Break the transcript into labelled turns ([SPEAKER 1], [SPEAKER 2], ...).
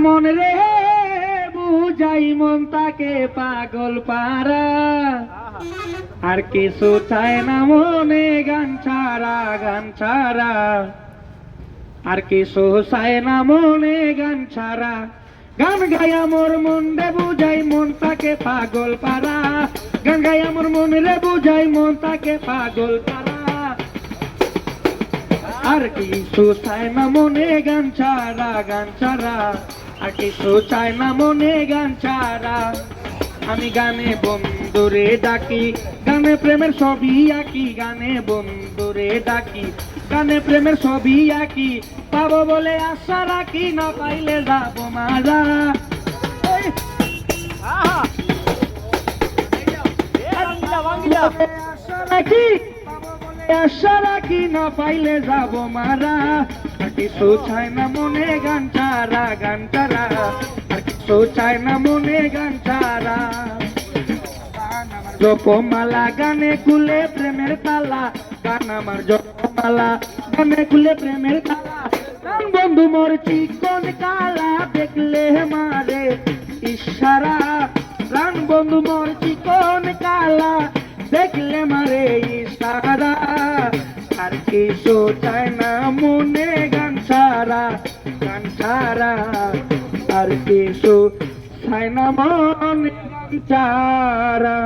[SPEAKER 1] মন রে বুঝাই মন তাকে পাগল পারা আর কিছু চায় না মনে গান ছাড়া আর কিছু চায় না মনে গান ছাড়া গান গায়া মোর মন রে বুঝাই মন তাকে পাগল পারা গান গায়া মোর মন রে বুঝাই মন তাকে পাগল পারা আর কিছু চায় না মনে গান ছাড়া আর কিছু চায় না মনে গান ছাড়া আমি গানে বন্ধুরে ডাকি গানে প্রেমের ছবি আঁকি গানে বন্ধুরে ডাকি গানে প্রেমের ছবি আঁকি পাবো বলে আশা রাখি না পাইলে যাবো মারা আশা রাখি না পাইলে যাবো মারা আর কিছু চায় না মনে গান ছাড়া আর কিছু চায় না মনে গান ছাড়া জপমালা গানে খুলে প্রেমের তালা গান আমার জপমালা গানে খুলে প্রেমের তালা গান বন্ধু মোর চিকন কালা দেখলে মারে ইশারা গান বন্ধু মোর চিকন কালা দেখলে মারে ইশারা আর কিছু চায় না মনে গান ছাড়া আর কিছু চায় না মনে গান ছাড়া